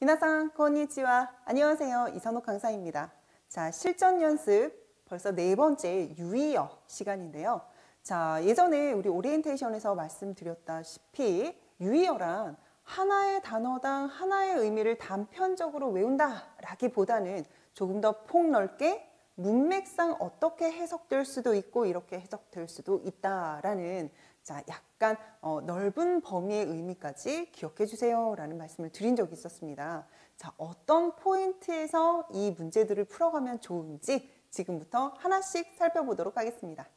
미나상, konnichiwa. 안녕하세요. 이선옥 강사입니다. 자, 실전 연습 벌써 네 번째 유의어 시간인데요. 자, 예전에 우리 오리엔테이션에서 말씀드렸다시피 유의어란 하나의 단어당 하나의 의미를 단편적으로 외운다라기보다는 조금 더 폭넓게 문맥상 어떻게 해석될 수도 있고 이렇게 해석될 수도 있다라는 자, 약간 넓은 범위의 의미까지 기억해 주세요 라는 말씀을 드린 적이 있었습니다. 자, 어떤 포인트에서 이 문제들을 풀어가면 좋은지 지금부터 하나씩 살펴보도록 하겠습니다.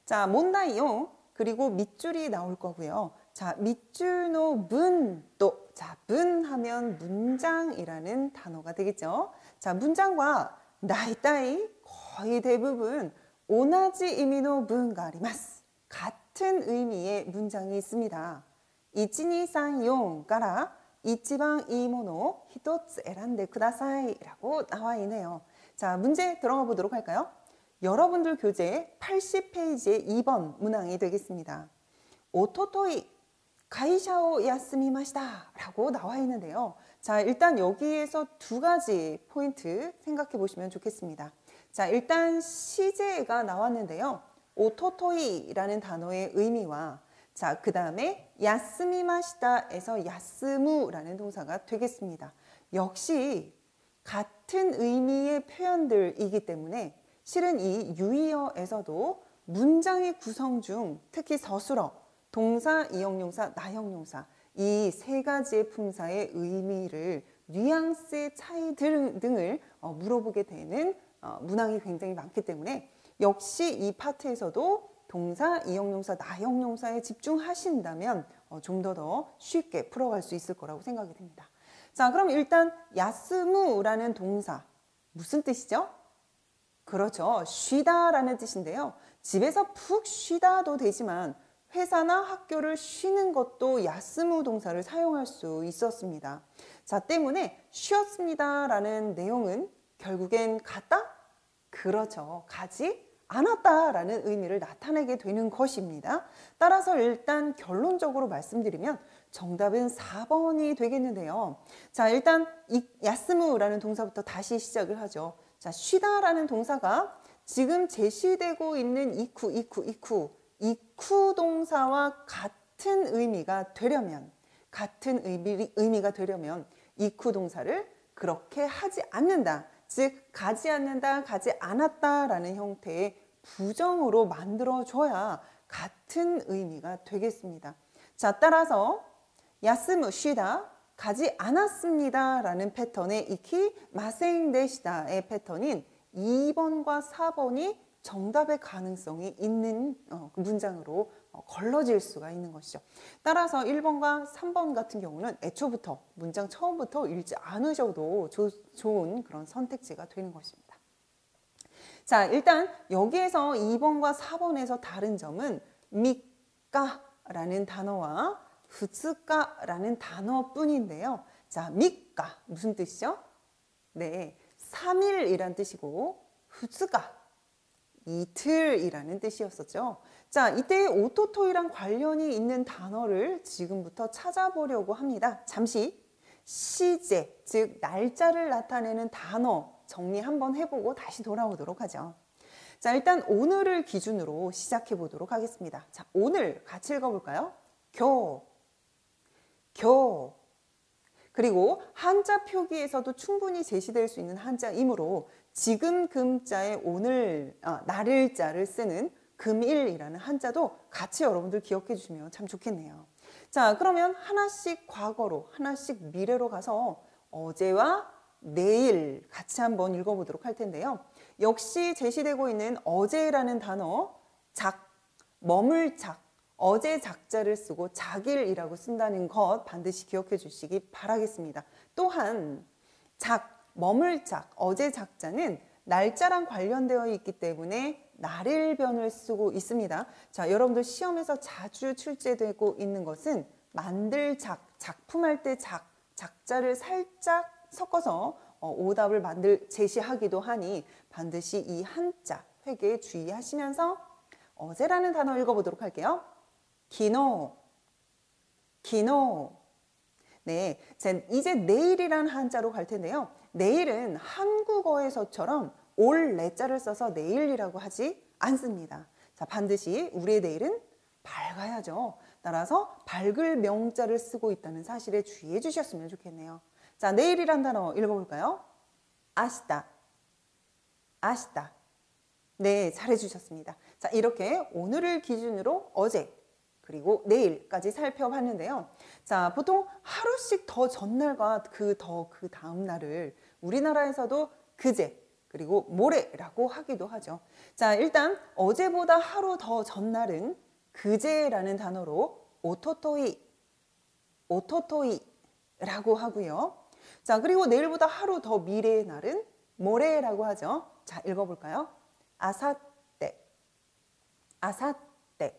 자, 몬다이요. 그리고 밑줄이 나올 거고요. 자, 밑줄노 문, 또, 자, 문 하면 문장이라는 단어가 되겠죠. 자, 문장과 다이다이 거의 대부분 오나지 의미노 문가 아리마스. 같은 의미의 문장이 있습니다. 1, 2, 3, 4 から一番いいものを一つ選んでください라고 나와 있네요. 자, 문제 들어가 보도록 할까요? 여러분들 교재 80페이지의 2번 문항이 되겠습니다. 오토토이 가이샤오 야스미마시다 라고 나와 있는데요. 자, 일단 여기에서 두 가지 포인트 생각해 보시면 좋겠습니다. 자, 일단 시제가 나왔는데요. 오토토이라는 단어의 의미와 자, 그 다음에 야스미마시다에서 야스무라는 동사가 되겠습니다. 역시 같은 의미의 표현들이기 때문에 실은 이 유의어에서도 문장의 구성 중 특히 서술어, 동사, 이형용사, 나형용사 이 세 가지의 품사의 의미를 뉘앙스의 차이 등을 물어보게 되는 문항이 굉장히 많기 때문에 역시 이 파트에서도 동사, 이형용사, 나형용사에 집중하신다면 좀 더 쉽게 풀어갈 수 있을 거라고 생각이 됩니다. 자, 그럼 일단 야스무라는 동사 무슨 뜻이죠? 그렇죠. 쉬다라는 뜻인데요. 집에서 푹 쉬다도 되지만 회사나 학교를 쉬는 것도 야스무 동사를 사용할 수 있었습니다. 자, 때문에 쉬었습니다라는 내용은 결국엔 갔다? 그렇죠. 가지 않았다라는 의미를 나타내게 되는 것입니다. 따라서 일단 결론적으로 말씀드리면 정답은 4번이 되겠는데요. 자, 일단 이 야스무라는 동사부터 다시 시작을 하죠. 자, 쉬다라는 동사가 지금 제시되고 있는 이쿠 동사와 같은 의미가 되려면 이쿠 동사를 그렇게 하지 않는다. 즉 가지 않는다, 가지 않았다라는 형태의 부정으로 만들어줘야 같은 의미가 되겠습니다. 자, 따라서 야스무 쉬다, 가지 않았습니다 라는 패턴의 이키 마생데시다의 패턴인 2번과 4번이 정답의 가능성이 있는 문장으로 걸러질 수가 있는 것이죠. 따라서 1번과 3번 같은 경우는 애초부터 문장 처음부터 읽지 않으셔도 좋은 그런 선택지가 되는 것입니다. 자, 일단 여기에서 2번과 4번에서 다른 점은 미까라는 단어와 후츠까라는 단어뿐인데요. 자, 미까 무슨 뜻이죠? 네, 3일이란 뜻이고 후츠까 이틀이라는 뜻이었었죠. 자, 이때 오토토이랑 관련이 있는 단어를 지금부터 찾아보려고 합니다. 잠시 시제, 즉 날짜를 나타내는 단어 정리 한번 해보고 다시 돌아오도록 하죠. 자, 일단 오늘을 기준으로 시작해 보도록 하겠습니다. 자, 오늘 같이 읽어볼까요? 교. 그리고 한자 표기에서도 충분히 제시될 수 있는 한자이므로 지금 금자에 오늘, 날일자를 쓰는 금일이라는 한자도 같이 여러분들 기억해 주시면 참 좋겠네요. 자, 그러면 하나씩 과거로, 하나씩 미래로 가서 어제와 내일 같이 한번 읽어보도록 할 텐데요. 역시 제시되고 있는 어제라는 단어, 머물 어제 작자를 쓰고 작일이라고 쓴다는 것 반드시 기억해 주시기 바라겠습니다. 또한 머물 어제 작자는 날짜랑 관련되어 있기 때문에 날일변을 쓰고 있습니다. 자, 여러분들 시험에서 자주 출제되고 있는 것은 만들 작품할 때 작자를 살짝 섞어서 오답을 제시하기도 하니 반드시 이 한자 회계에 주의하시면서 어제라는 단어 읽어보도록 할게요. 기노. 네, 이제 내일이란 한자로 갈 텐데요. 내일은 한국어에서처럼 올 내자를 써서 내일이라고 하지 않습니다. 자, 반드시 우리의 내일은 밝아야죠. 따라서 밝을 명자를 쓰고 있다는 사실에 주의해 주셨으면 좋겠네요. 자, 내일이란 단어 읽어볼까요? 아시다, 아시다. 네, 잘해 주셨습니다. 자, 이렇게 오늘을 기준으로 어제 그리고 내일까지 살펴봤는데요. 자, 보통 하루씩 더 전날과 그 다음 날을 우리나라에서도 그제 그리고 모레라고 하기도 하죠. 자, 일단 어제보다 하루 더 전날은 그제라는 단어로 오토토이, 오토토이라고 하고요. 자, 그리고 내일보다 하루 더 미래의 날은 모레라고 하죠. 자, 읽어볼까요? 아사떼, 아사떼.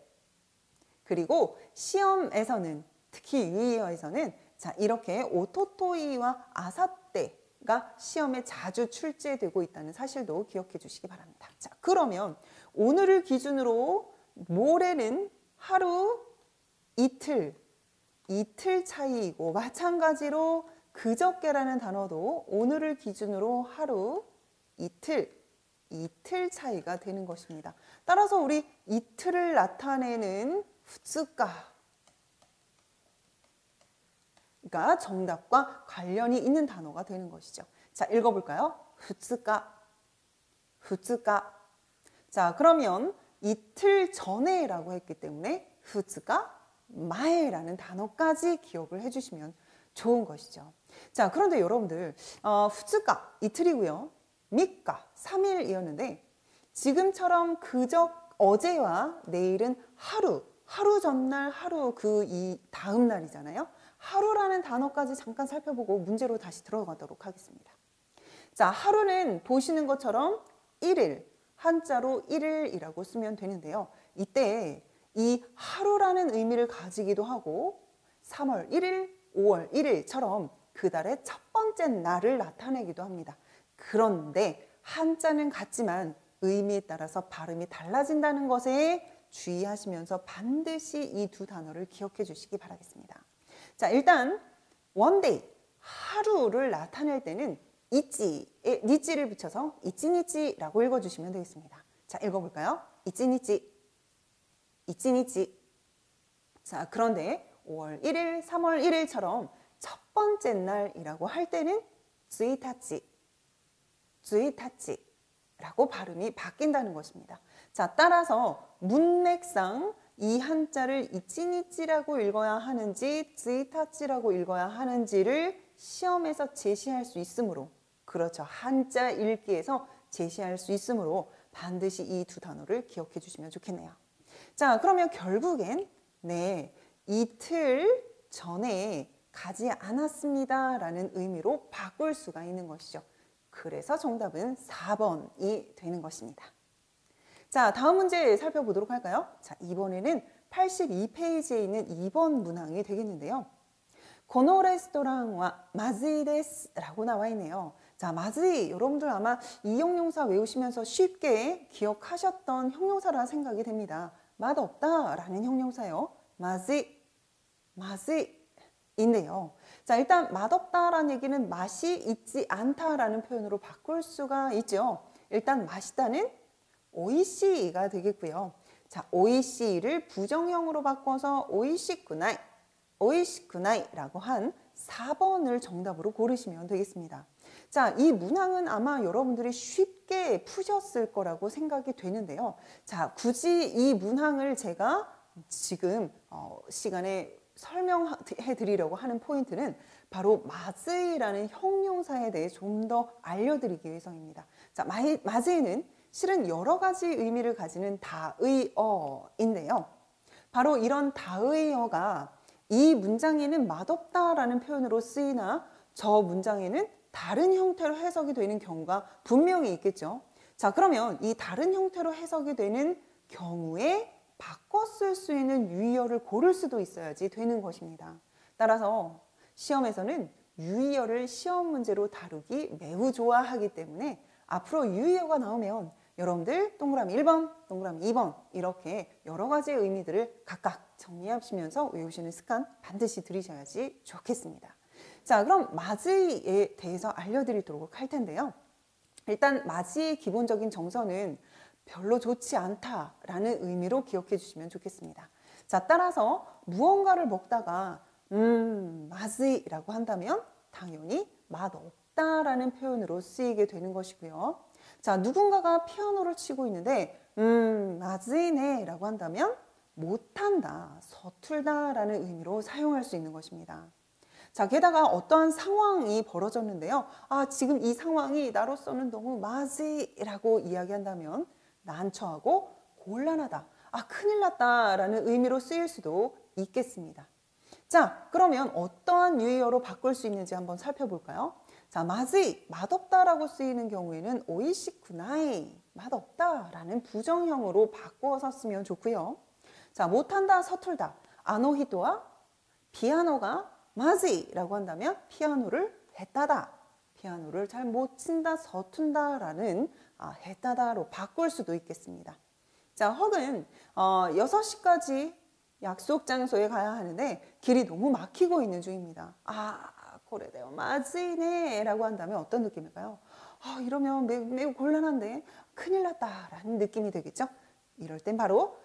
그리고 시험에서는 특히 유의어에서는 자, 이렇게 오토토이와 아사떼가 시험에 자주 출제되고 있다는 사실도 기억해 주시기 바랍니다. 자, 그러면 오늘을 기준으로 모레는 하루, 이틀 차이이고 마찬가지로 그저께라는 단어도 오늘을 기준으로 하루, 이틀 차이가 되는 것입니다. 따라서 우리 이틀을 나타내는 후츠카가 정답과 관련이 있는 단어가 되는 것이죠. 자, 읽어볼까요? 후츠카, 후츠카. 자, 그러면 이틀 전에라고 했기 때문에 후츠카 마에라는 단어까지 기억을 해주시면 좋은 것이죠. 자, 그런데 여러분들 후츠카 이틀이고요. 미카 3일이었는데 지금처럼 어제와 내일은 하루 전날, 하루 이 다음 날이잖아요. 하루라는 단어까지 잠깐 살펴보고 문제로 다시 들어가도록 하겠습니다. 자, 하루는 보시는 것처럼 1일, 한자로 1일이라고 쓰면 되는데요. 이때 이 하루라는 의미를 가지기도 하고 3월 1일, 5월 1일처럼 그 달의 첫 번째 날을 나타내기도 합니다. 그런데 한자는 같지만 의미에 따라서 발음이 달라진다는 것에 주의하시면서 반드시 이 두 단어를 기억해 주시기 바라겠습니다. 자, 일단 원데이, 하루를 나타낼 때는 이찌에 니찌를 붙여서 이찌니찌라고 읽어주시면 되겠습니다. 자, 읽어볼까요? 이찌니찌, 이찌니찌. 자, 그런데 5월 1일, 3월 1일처럼 첫 번째 날이라고 할 때는 쯔이타찌, 쯔이타찌라고 발음이 바뀐다는 것입니다. 자, 따라서 문맥상 이 한자를 이찌니찌라고 읽어야 하는지 쯔이타찌라고 읽어야 하는지를 시험에서 제시할 수 있으므로, 그렇죠, 한자 읽기에서 제시할 수 있으므로 반드시 이 두 단어를 기억해 주시면 좋겠네요. 자, 그러면 결국엔 네, 이틀 전에 가지 않았습니다 라는 의미로 바꿀 수가 있는 것이죠. 그래서 정답은 4번이 되는 것입니다. 자, 다음 문제 살펴보도록 할까요? 자, 이번에는 82페이지에 있는 2번 문항이 되겠는데요. 고노 레스토랑와 마즈이 데스 라고 나와 있네요. 자, 마즈이, 여러분들 아마 이 형용사 외우시면서 쉽게 기억하셨던 형용사라 생각이 됩니다. 맛없다 라는 형용사요. 마즈이, 마즈이인데요. 자, 일단 맛없다라는 얘기는 맛이 있지 않다라는 표현으로 바꿀 수가 있죠. 일단 맛있다는 오이시가 되겠고요. 자, 오이시를 부정형으로 바꿔서 오이시쿠나이, 오이시쿠나이라고 한 4번을 정답으로 고르시면 되겠습니다. 자, 이 문항은 아마 여러분들이 쉽게 푸셨을 거라고 생각이 되는데요. 자, 굳이 이 문항을 제가 지금 시간에 설명해 드리려고 하는 포인트는 바로 마즈이라는 형용사에 대해 좀 더 알려드리기 위해서입니다. 자, 마즈이는 실은 여러 가지 의미를 가지는 다의어인데요. 바로 이런 다의어가 이 문장에는 맛없다라는 표현으로 쓰이나 저 문장에는 다른 형태로 해석이 되는 경우가 분명히 있겠죠. 자, 그러면 이 다른 형태로 해석이 되는 경우에 바꿔 쓸 수 있는 유의어를 고를 수도 있어야지 되는 것입니다. 따라서 시험에서는 유의어를 시험 문제로 다루기 매우 좋아하기 때문에 앞으로 유의어가 나오면 여러분들 동그라미 1번, 동그라미 2번 이렇게 여러 가지의 의미들을 각각 정리하시면서 외우시는 습관 반드시 들이셔야지 좋겠습니다. 자, 그럼 맞이에 대해서 알려드리도록 할 텐데요. 일단 맞이의 기본적인 정서는 별로 좋지 않다라는 의미로 기억해 주시면 좋겠습니다. 자, 따라서 무언가를 먹다가 맞이라고 한다면 당연히 맛없다라는 표현으로 쓰이게 되는 것이고요. 자, 누군가가 피아노를 치고 있는데 맞이네 라고 한다면 못한다, 서툴다 라는 의미로 사용할 수 있는 것입니다. 자, 게다가 어떠한 상황이 벌어졌는데요. 아, 지금 이 상황이 나로서는 너무 맞이라고 이야기한다면 난처하고 곤란하다, 아, 큰일 났다 라는 의미로 쓰일 수도 있겠습니다. 자, 그러면 어떠한 유의어로 바꿀 수 있는지 한번 살펴볼까요? 자, 맞이, 맛없다라고 쓰이는 경우에는 오이시쿠나이, 맛없다라는 부정형으로 바꾸어서 쓰면 좋고요. 자, 못한다, 서툴다, 아노히토와 피아노가 맞이라고 한다면 피아노를 했다다, 피아노를 잘 못 친다, 서툰다라는 했다다로 바꿀 수도 있겠습니다. 자, 혹은 6시까지 약속 장소에 가야 하는데 길이 너무 막히고 있는 중입니다. 아, 그래요, 맞이네 라고 한다면 어떤 느낌일까요? 이러면 매우 곤란한데 큰일 났다 라는 느낌이 되겠죠? 이럴 땐 바로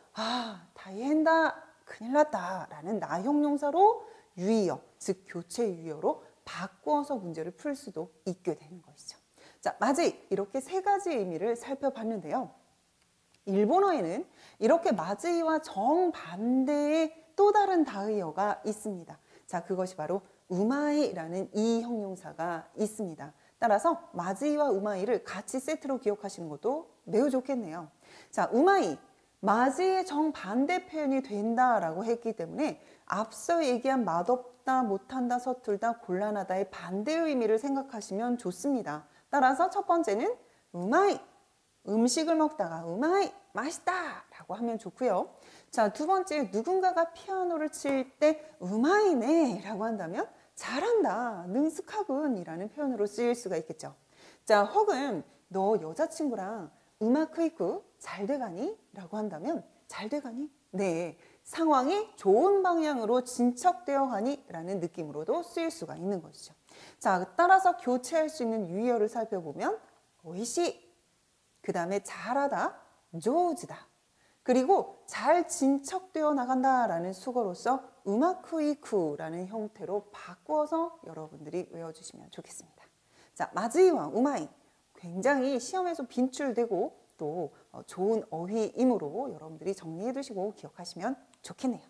다이헨다, 큰일 났다 라는 나형용사로 유의어, 즉 교체 유의어로 바꾸어서 문제를 풀 수도 있게 되는 것이죠. 자, 맞이, 이렇게 세 가지 의미를 살펴봤는데요. 일본어에는 이렇게 맞이와 정반대의 또 다른 다의어가 있습니다. 자, 그것이 바로 우마이라는 이 형용사가 있습니다. 따라서 맞이와 우마이를 같이 세트로 기억하시는 것도 매우 좋겠네요. 자, 우마이, 맞이의 정반대 표현이 된다라고 했기 때문에 앞서 얘기한 맛없다, 못한다, 서툴다, 곤란하다의 반대의 의미를 생각하시면 좋습니다. 따라서 첫 번째는 우마이, 음식을 먹다가 우마이, 맛있다 라고 하면 좋고요. 자, 두 번째, 누군가가 피아노를 칠 때 우마이네 라고 한다면 잘한다, 능숙하군 이라는 표현으로 쓰일 수가 있겠죠. 자, 혹은 너 여자친구랑 음악 회의 잘 돼가니? 라고 한다면 잘 돼가니? 네, 상황이 좋은 방향으로 진척되어 가니? 라는 느낌으로도 쓰일 수가 있는 것이죠. 자, 따라서 교체할 수 있는 유의어를 살펴보면 오이시, 그 다음에 잘하다, 조우즈다, 그리고 잘 진척되어 나간다라는 수거로서 우마쿠이쿠라는 형태로 바꾸어서 여러분들이 외워주시면 좋겠습니다. 자, 마즈이와 우마이, 굉장히 시험에서 빈출되고 또 좋은 어휘이므로 여러분들이 정리해 두시고 기억하시면 좋겠네요.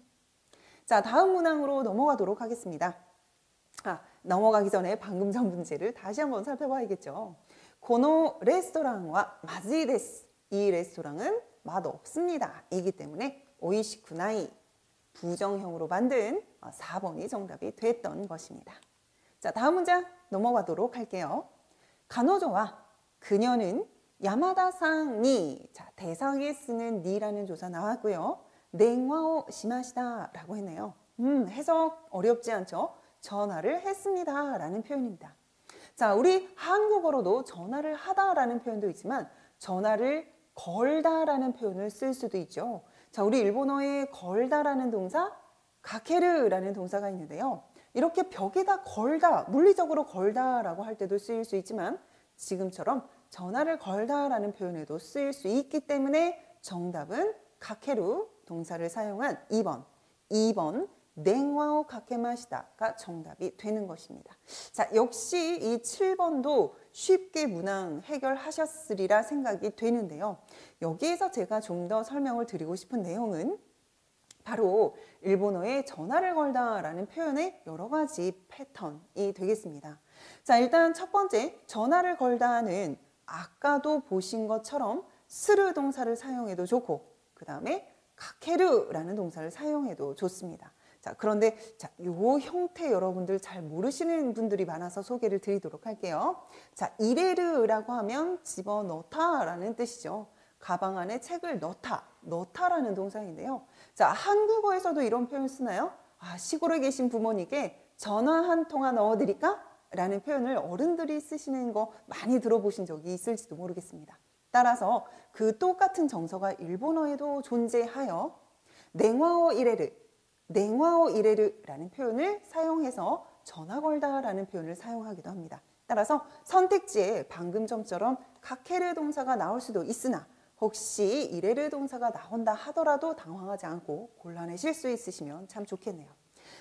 자, 다음 문항으로 넘어가도록 하겠습니다. 넘어가기 전에 방금 전 문제를 다시 한번 살펴봐야겠죠. 고노 레스토랑과 마지 데스, 이 레스토랑은 맛없습니다 이기 때문에 오이시쿠나이, 부정형으로 만든 4번이 정답이 됐던 것입니다. 자, 다음 문제 넘어가도록 할게요. 가노조와 그녀는 야마다상니, 자, 대상에 쓰는 니라는 조사 나왔고요. 냉와오 시마시다 라고 했네요. 해석 어렵지 않죠? 전화를 했습니다 라는 표현입니다. 자, 우리 한국어로도 전화를 하다 라는 표현도 있지만 전화를 걸다 라는 표현을 쓸 수도 있죠. 자, 우리 일본어에 걸다 라는 동사, 가케르 라는 동사가 있는데요. 이렇게 벽에다 걸다, 물리적으로 걸다 라고 할 때도 쓰일 수 있지만 지금처럼 전화를 걸다 라는 표현에도 쓰일 수 있기 때문에 정답은 가케루 동사를 사용한 2번 냉와오 가케마시다가 정답이 되는 것입니다. 자, 역시 이 7번도 쉽게 문항 해결하셨으리라 생각이 되는데요. 여기에서 제가 좀 더 설명을 드리고 싶은 내용은 바로 일본어에 전화를 걸다 라는 표현의 여러 가지 패턴이 되겠습니다. 자, 일단 첫 번째, 전화를 걸다는 아까도 보신 것처럼 스르 동사를 사용해도 좋고 그 다음에 가케르라는 동사를 사용해도 좋습니다. 자, 그런데 요 형태 여러분들 잘 모르시는 분들이 많아서 소개를 드리도록 할게요. 자, 이레르라고 하면 집어넣다라는 뜻이죠. 가방 안에 책을 넣다라는 동사인데요. 자, 한국어에서도 이런 표현 쓰나요? 시골에 계신 부모님께 전화 한 통화 넣어드릴까? 라는 표현을 어른들이 쓰시는 거 많이 들어보신 적이 있을지도 모르겠습니다. 따라서 그 똑같은 정서가 일본어에도 존재하여 냉와오 이레르라는 표현을 사용해서 전화 걸다라는 표현을 사용하기도 합니다. 따라서 선택지에 방금 전처럼 카케르 동사가 나올 수도 있으나 혹시 이레르 동사가 나온다 하더라도 당황하지 않고 곤란해질 수 있으시면 참 좋겠네요.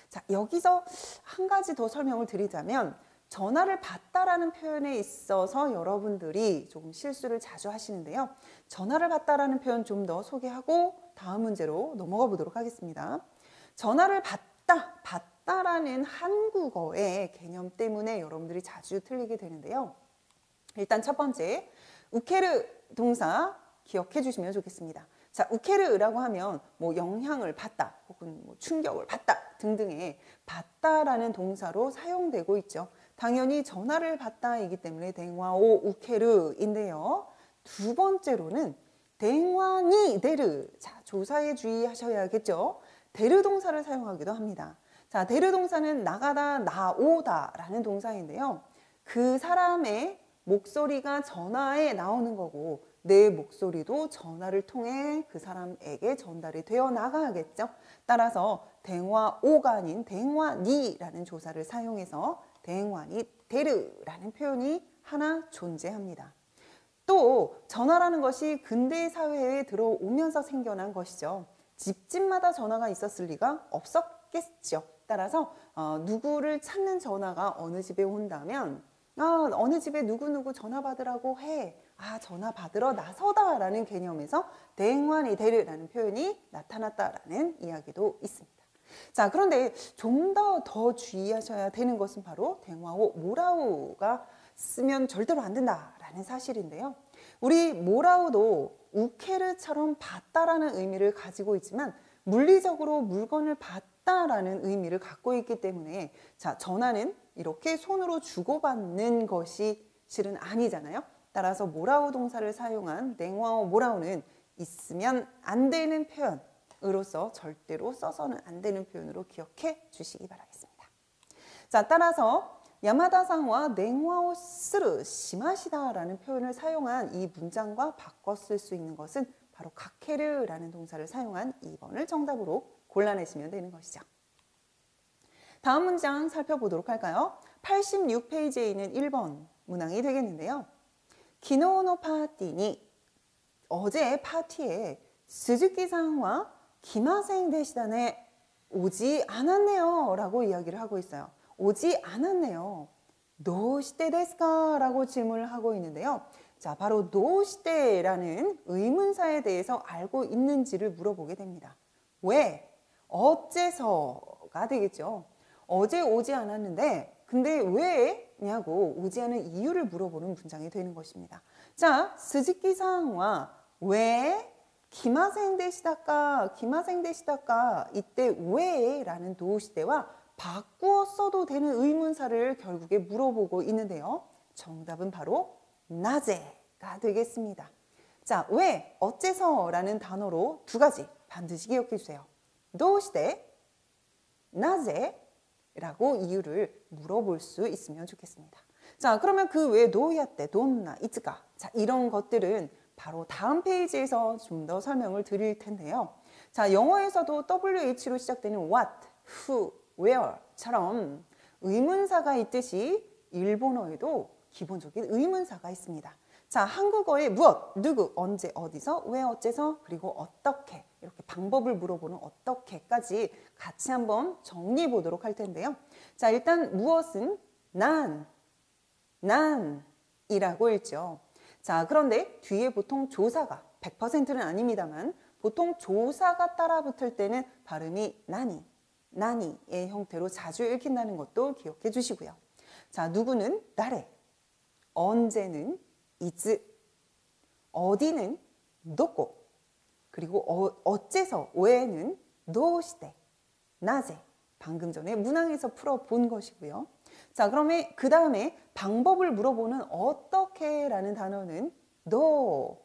자, 여기서 한 가지 더 설명을 드리자면 전화를 받다라는 표현에 있어서 여러분들이 조금 실수를 자주 하시는데요. 전화를 받다라는 표현 좀 더 소개하고 다음 문제로 넘어가 보도록 하겠습니다. 전화를 받다라는 한국어의 개념 때문에 여러분들이 자주 틀리게 되는데요. 일단 첫 번째, 우케르 동사 기억해 주시면 좋겠습니다. 자, 우케르라고 하면 뭐 영향을 받다 혹은 뭐 충격을 받다 등등의 받다라는 동사로 사용되고 있죠. 당연히 전화를 받다이기 때문에 댕와오 우케르인데요. 두 번째로는 댕와니 데르. 자, 조사에 주의하셔야겠죠. 데르 동사를 사용하기도 합니다. 자, 데르 동사는 나가다, 나오다 라는 동사인데요. 그 사람의 목소리가 전화에 나오는 거고 내 목소리도 전화를 통해 그 사람에게 전달이 되어 나가야겠죠. 따라서 댕와오가 아닌 댕와니라는 조사를 사용해서 댕와니 데르라는 표현이 하나 존재합니다. 또 전화라는 것이 근대 사회에 들어오면서 생겨난 것이죠. 집집마다 전화가 있었을 리가 없었겠죠. 따라서 누구를 찾는 전화가 어느 집에 온다면 어느 집에 누구누구 전화 받으라고 해. 전화 받으러 나서다 라는 개념에서 댕와니 데르라는 표현이 나타났다라는 이야기도 있습니다. 자, 그런데 좀 더 주의하셔야 되는 것은 바로 댕와오 모라우가 쓰면 절대로 안 된다라는 사실인데요. 우리 모라우도 우케르처럼 받다라는 의미를 가지고 있지만 물리적으로 물건을 받다라는 의미를 갖고 있기 때문에 자, 전화는 이렇게 손으로 주고받는 것이 실은 아니잖아요. 따라서 모라우 동사를 사용한 댕와오 모라우는 있으면 안 되는 표현으로서 절대로 써서는 안 되는 표현으로 기억해 주시기 바라겠습니다. 자, 따라서 야마다상과 댕와오 스르 시마시다라는 표현을 사용한 이 문장과 바꿔 쓸 수 있는 것은 바로 가케르라는 동사를 사용한 2번을 정답으로 골라내시면 되는 것이죠. 다음 문장 살펴보도록 할까요? 86페이지에 있는 1번 문항이 되겠는데요. 기노노 파티니 어제 파티에 스즈키상과 기마생 대시단에 오지 않았네요 라고 이야기를 하고 있어요. 오지 않았네요. 도시테 데스까? 라고 질문을 하고 있는데요. 자, 바로 도시테라는 의문사에 대해서 알고 있는지를 물어보게 됩니다. 왜? 어째서가 되겠죠. 어제 오지 않았는데 근데 왜냐고 오지 않은 이유를 물어보는 문장이 되는 것입니다. 자, 스즈키상과 왜 기마생 데시다까 이때 왜라는 도시대와 바꾸어 써도 되는 의문사를 결국에 물어보고 있는데요. 정답은 바로 나제가 되겠습니다. 자, 왜, 어째서라는 단어로 두 가지 반드시 기억해 주세요. 도시대, 나제 라고 이유를 물어볼 수 있으면 좋겠습니다. 자, 그러면 그 외에 도야떼, 돈나, 이츠까 자, 이런 것들은 바로 다음 페이지에서 좀 더 설명을 드릴 텐데요. 자, 영어에서도 WH로 시작되는 what, who, where처럼 의문사가 있듯이 일본어에도 기본적인 의문사가 있습니다. 자, 한국어에 무엇, 누구, 언제, 어디서, 왜, 어째서, 그리고 어떻게 이렇게 방법을 물어보는 어떻게까지 같이 한번 정리해 보도록 할 텐데요. 자, 일단 무엇은 난이라고 읽죠. 자, 그런데 뒤에 보통 조사가 100%는 아닙니다만 보통 조사가 따라 붙을 때는 발음이 나니의 형태로 자주 읽힌다는 것도 기억해 주시고요. 자, 누구는 나래, 언제는 이즈, 어디는 도코, 그리고 어째서, 왜는 도시대, 나제 방금 전에 문항에서 풀어본 것이고요. 자, 그러면 그 다음에 방법을 물어보는 어떻게라는 단어는 도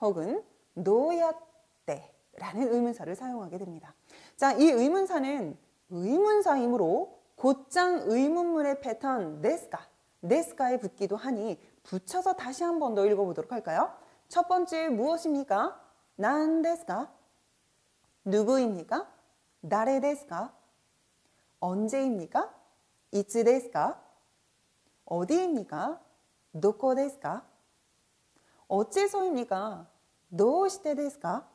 혹은 노야떼라는 의문사를 사용하게 됩니다. 자, 이 의문사는 의문사이므로 곧장 의문문의 패턴 데스카에 붙기도 하니 붙여서 다시 한 번 더 읽어보도록 할까요? 첫 번째 무엇입니까? 난ですか? 누구입니까?誰ですか? 언제입니까? いつですか? 어디입니까? どこですか? 어째서입니까? どうしてですか?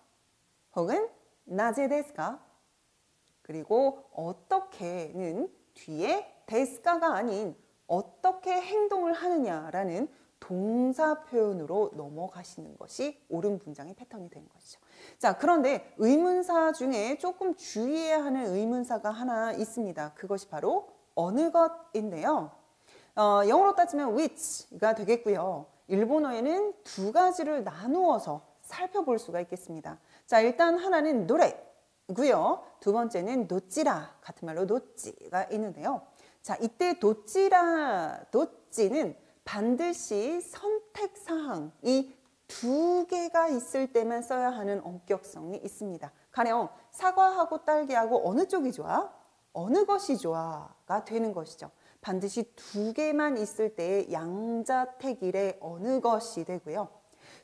혹은 なぜですか? 그리고 어떻게는 뒤에 데스까가 아닌 어떻게 행동을 하느냐라는 동사 표현으로 넘어가시는 것이 옳은 문장의 패턴이 되는 것이죠. 자, 그런데 의문사 중에 조금 주의해야 하는 의문사가 하나 있습니다. 그것이 바로 어느 것인데요. 영어로 따지면 which가 되겠고요. 일본어에는 두 가지를 나누어서 살펴볼 수가 있겠습니다. 자, 일단 하나는 노래고요. 두 번째는 도찌라, 같은 말로 도찌가 있는데요. 자, 이때 도찌라, 도찌는 반드시 선택사항이 두 개가 있을 때만 써야 하는 엄격성이 있습니다. 가령 사과하고 딸기하고 어느 쪽이 좋아? 어느 것이 좋아?가 되는 것이죠. 반드시 두 개만 있을 때의 양자택일의 어느 것이 되고요.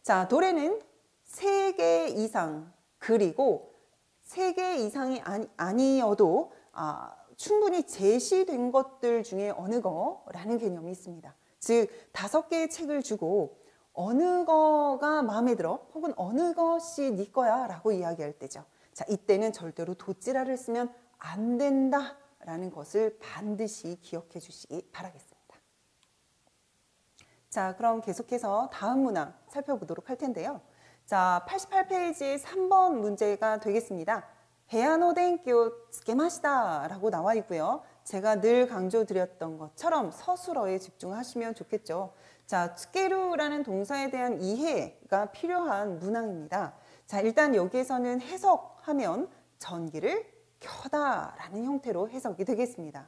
자, 도래는 세 개 이상, 그리고 세 개 이상이 아니어도 충분히 제시된 것들 중에 어느 거라는 개념이 있습니다. 즉, 5개의 책을 주고 어느 거가 마음에 들어? 혹은 어느 것이 네 거야? 라고 이야기할 때죠. 자, 이때는 절대로 도찌라를 쓰면 안 된다 라는 것을 반드시 기억해 주시기 바라겠습니다. 자, 그럼 계속해서 다음 문항 살펴보도록 할 텐데요. 자, 88페이지 3번 문제가 되겠습니다. 헤야노 덴키오 쓰게마시다 라고 나와 있고요. 제가 늘 강조드렸던 것처럼 서술어에 집중하시면 좋겠죠. 자, 쓰게루라는 동사에 대한 이해가 필요한 문항입니다. 자, 일단 여기에서는 해석하면 전기를 켜다 라는 형태로 해석이 되겠습니다.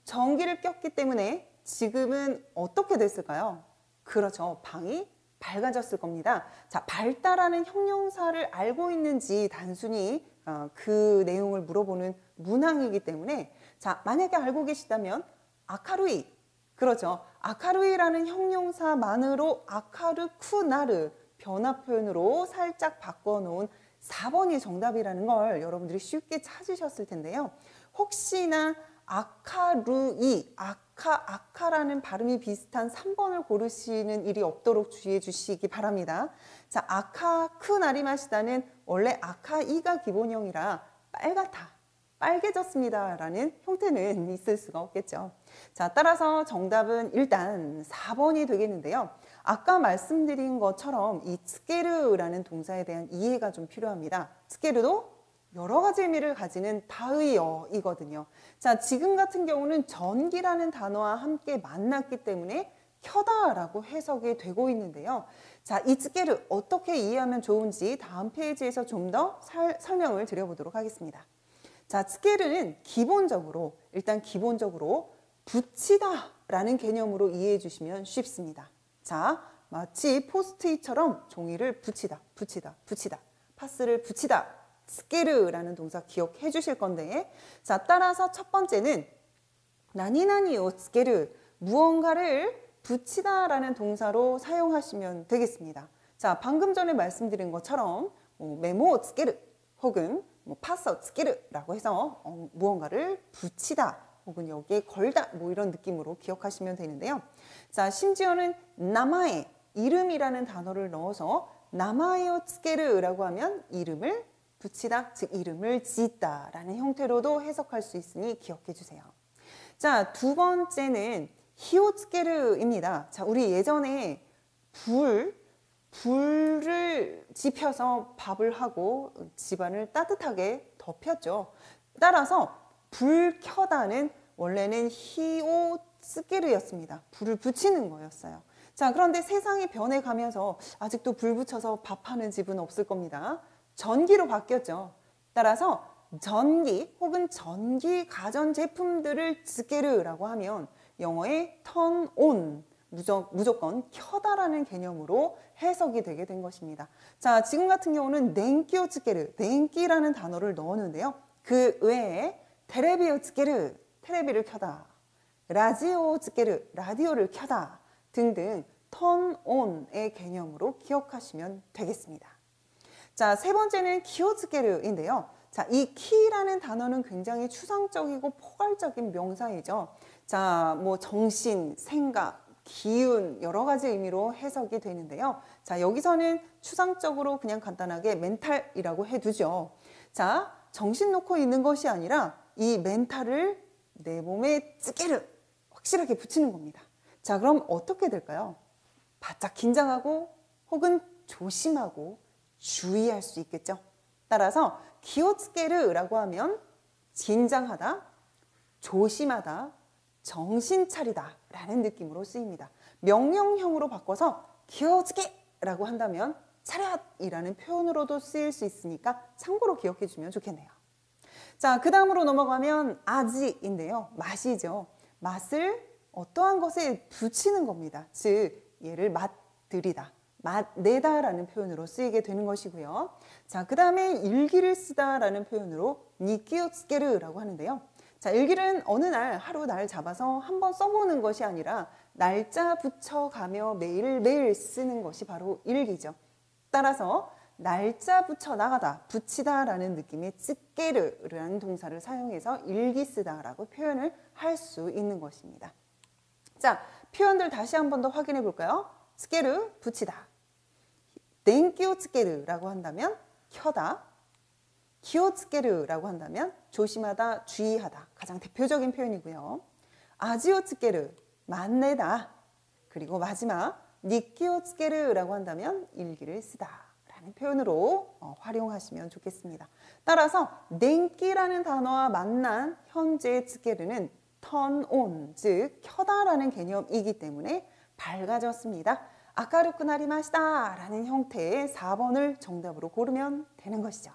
전기를 꼈기 때문에 지금은 어떻게 됐을까요? 그렇죠. 방이 밝아졌을 겁니다. 자, 밝다라는 형용사를 알고 있는지 단순히 그 내용을 물어보는 문항이기 때문에 자, 만약에 알고 계시다면 아카루이, 그렇죠. 아카루이라는 형용사만으로 아카루쿠나르 변화 표현으로 살짝 바꿔놓은 4번이 정답이라는 걸 여러분들이 쉽게 찾으셨을 텐데요. 혹시나 아카루이, 아카라는 발음이 비슷한 3번을 고르시는 일이 없도록 주의해 주시기 바랍니다. 자, 아카쿠나리마시다는 원래 아카이가 기본형이라 빨갛다, 빨개졌습니다 라는 형태는 있을 수가 없겠죠. 자, 따라서 정답은 일단 4번이 되겠는데요. 아까 말씀드린 것처럼 이 쓰게르라는 동사에 대한 이해가 좀 필요합니다. 쓰게르도 여러 가지 의미를 가지는 다의어이거든요. 자, 지금 같은 경우는 전기라는 단어와 함께 만났기 때문에 켜다라고 해석이 되고 있는데요. 자, 이 쓰게르 어떻게 이해하면 좋은지 다음 페이지에서 좀 더 설명을 드려보도록 하겠습니다. 자, 쓰게르는 일단 기본적으로 붙이다 라는 개념으로 이해해 주시면 쉽습니다. 자, 마치 포스트잇처럼 종이를 붙이다, 파스를 붙이다, 쓰게르라는 동사 기억해 주실 건데, 자, 따라서 첫 번째는 나니나니오 쓰게르, 무언가를 붙이다 라는 동사로 사용하시면 되겠습니다. 자, 방금 전에 말씀드린 것처럼 메모 쓰게르 혹은 파서 쓰게르라고 해서 무언가를 붙이다 혹은 여기에 걸다 이런 느낌으로 기억하시면 되는데요. 자, 심지어는 나마에, 이름이라는 단어를 넣어서 나마에오 쓰게르라고 하면 이름을 붙이다, 즉 이름을 짓다 라는 형태로도 해석할 수 있으니 기억해 주세요. 자, 두 번째는 히오츠게르입니다. 자, 우리 예전에 불을 지펴서 밥을 하고 집안을 따뜻하게 덮였죠. 따라서 불 켜다는 원래는 히오츠게르였습니다. 불을 붙이는 거였어요. 자, 그런데 세상이 변해가면서 아직도 불 붙여서 밥하는 집은 없을 겁니다. 전기로 바뀌었죠. 따라서 전기 혹은 전기 가전제품들을 쓰게르라고 하면 영어의 turn on, 무조건 켜다라는 개념으로 해석이 되게 된 것입니다. 자, 지금 같은 경우는 덴키오 쓰게르, 덴키라는 단어를 넣었는데요. 그 외에 테레비오 쓰게르, 테레비를 켜다, 라디오 쓰게르, 라디오를 켜다 등등 turn on의 개념으로 기억하시면 되겠습니다. 자, 세 번째는 기호츠게르인데요. 자, 이 키라는 단어는 굉장히 추상적이고 포괄적인 명사이죠. 자, 뭐 정신, 생각, 기운 여러 가지 의미로 해석이 되는데요. 자, 여기서는 추상적으로 그냥 간단하게 멘탈이라고 해두죠. 자, 정신 놓고 있는 것이 아니라 이 멘탈을 내 몸에 찌개르 확실하게 붙이는 겁니다. 자, 그럼 어떻게 될까요? 바짝 긴장하고 혹은 조심하고 주의할 수 있겠죠. 따라서 기호츠게르라고 하면 긴장하다, 조심하다, 정신 차리다 라는 느낌으로 쓰입니다. 명령형으로 바꿔서 기호츠게라고 한다면 차렷이라는 표현으로도 쓰일 수 있으니까 참고로 기억해 주면 좋겠네요. 자, 그 다음으로 넘어가면 아지인데요. 맛이죠. 맛을 어떠한 것에 붙이는 겁니다. 즉 얘를 맛들이다, 맛내다 라는 표현으로 쓰이게 되는 것이고요. 자, 그 다음에 일기를 쓰다 라는 표현으로 니키오츠게르라고 하는데요. 자, 일기는 어느 날 하루 날 잡아서 한번 써보는 것이 아니라 날짜 붙여가며 매일매일 쓰는 것이 바로 일기죠. 따라서 날짜 붙여 나가다, 붙이다 라는 느낌의 츠게르라는 동사를 사용해서 일기 쓰다 라고 표현을 할 수 있는 것입니다. 자, 표현들 다시 한 번 더 확인해 볼까요? 츠게르, 붙이다. 덴키오 츠게르라고 한다면 켜다. 기호 츠게르라고 한다면 조심하다, 주의하다. 가장 대표적인 표현이고요. 아지오 츠게르, 만내다. 그리고 마지막 니키오 츠게르라고 한다면 일기를 쓰다 라는 표현으로 활용하시면 좋겠습니다. 따라서 덴키라는 단어와 만난 현재 츠게르는 turn on, 즉 켜다라는 개념이기 때문에 밝아졌습니다. 아까루쿠 나리마시다 라는 형태의 4번을 정답으로 고르면 되는 것이죠.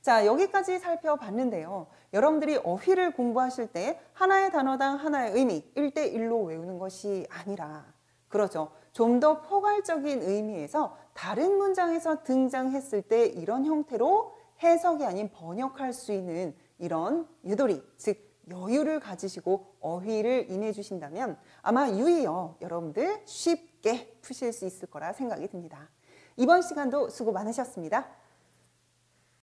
자, 여기까지 살펴봤는데요. 여러분들이 어휘를 공부하실 때 하나의 단어당 하나의 의미 1대1로 외우는 것이 아니라, 그렇죠, 좀 더 포괄적인 의미에서 다른 문장에서 등장했을 때 이런 형태로 해석이 아닌 번역할 수 있는 이런 유도리, 즉 여유를 가지시고 어휘를 임해 주신다면 아마 유의어 여러분들 쉽게 푸실 수 있을 거라 생각이 듭니다. 이번 시간도 수고 많으셨습니다.